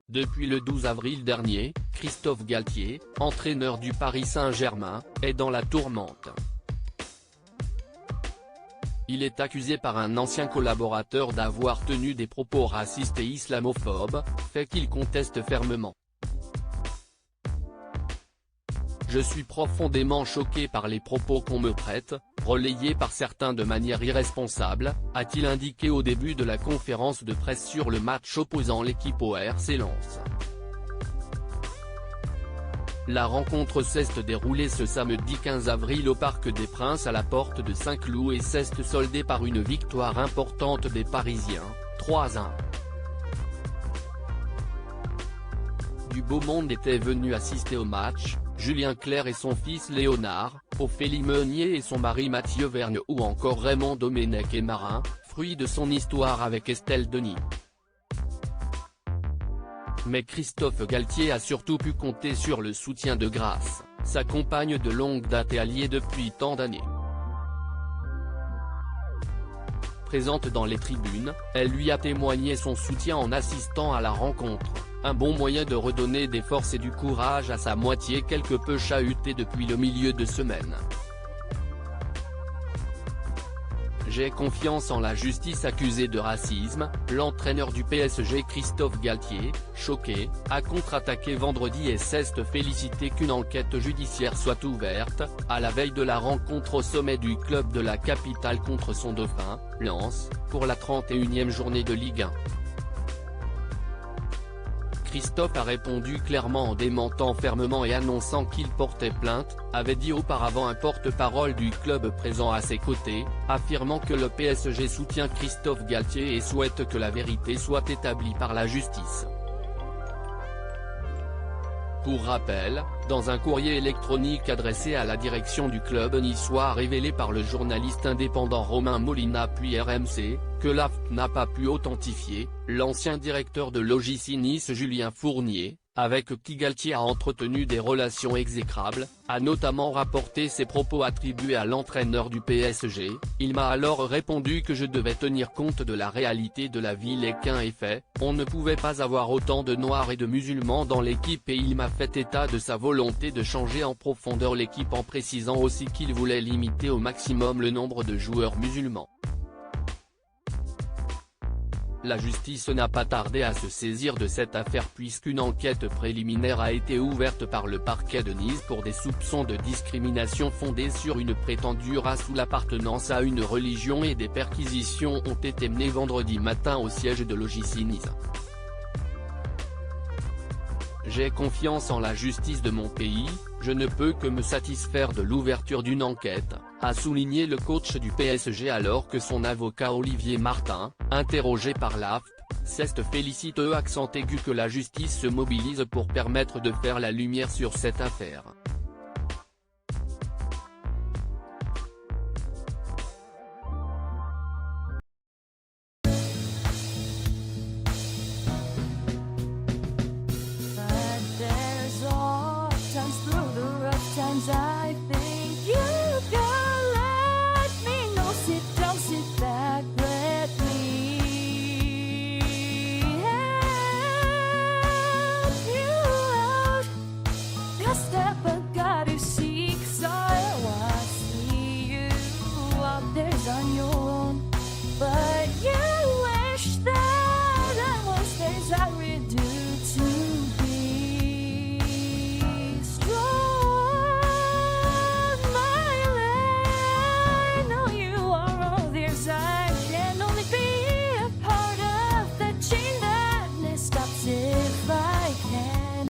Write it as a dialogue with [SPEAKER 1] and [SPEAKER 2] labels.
[SPEAKER 1] Depuis le 12 avril dernier, Christophe Galtier, entraîneur du Paris Saint-Germain, est dans la tourmente. Il est accusé par un ancien collaborateur d'avoir tenu des propos racistes et islamophobes, fait qu'il conteste fermement. Je suis profondément choqué par les propos qu'on me prête, relayés par certains de manière irresponsable, a-t-il indiqué au début de la conférence de presse sur le match opposant l'équipe au RC Lens. La rencontre s'est déroulée ce samedi 15 avril au Parc des Princes à la porte de Saint-Cloud et s'est soldée par une victoire importante des Parisiens, 3-1. Du beau monde était venu assister au match, Julien Clerc et son fils Léonard, Ophélie Meunier et son mari Mathieu Vergne ou encore Raymond Domenech et Marin, fruit de son histoire avec Estelle Denis. Mais Christophe Galtier a surtout pu compter sur le soutien de Grace, sa compagne de longue date et alliée depuis tant d'années. Présente dans les tribunes, elle lui a témoigné son soutien en assistant à la rencontre, un bon moyen de redonner des forces et du courage à sa moitié quelque peu chahutée depuis le milieu de semaine. J'ai confiance en la justice accusée de racisme, l'entraîneur du PSG Christophe Galtier, choqué, a contre-attaqué vendredi et s'est félicité qu'une enquête judiciaire soit ouverte, à la veille de la rencontre au sommet du club de la capitale contre son dauphin, Lens, pour la 31e journée de Ligue 1. Christophe a répondu clairement en démentant fermement et annonçant qu'il portait plainte, avait dit auparavant un porte-parole du club présent à ses côtés, affirmant que le PSG soutient Christophe Galtier et souhaite que la vérité soit établie par la justice. Pour rappel, dans un courrier électronique adressé à la direction du club niçois révélé par le journaliste indépendant Romain Molina puis RMC, que l'AFP n'a pas pu authentifier, l'ancien directeur de l'OGC Nice Julien Fournier, avec qui Galtier a entretenu des relations exécrables, a notamment rapporté ses propos attribués à l'entraîneur du PSG, il m'a alors répondu que je devais tenir compte de la réalité de la ville et qu'un est fait, on ne pouvait pas avoir autant de noirs et de musulmans dans l'équipe et il m'a fait état de sa volonté de changer en profondeur l'équipe en précisant aussi qu'il voulait limiter au maximum le nombre de joueurs musulmans. La justice n'a pas tardé à se saisir de cette affaire puisqu'une enquête préliminaire a été ouverte par le parquet de Nice pour des soupçons de discrimination fondés sur une prétendue race ou l'appartenance à une religion et des perquisitions ont été menées vendredi matin au siège de l'OGC Nice. J'ai confiance en la justice de mon pays, je ne peux que me satisfaire de l'ouverture d'une enquête, a souligné le coach du PSG alors que son avocat Olivier Martin, interrogé par l'AFP, s'est félicité accent aigu que la justice se mobilise pour permettre de faire la lumière sur cette affaire.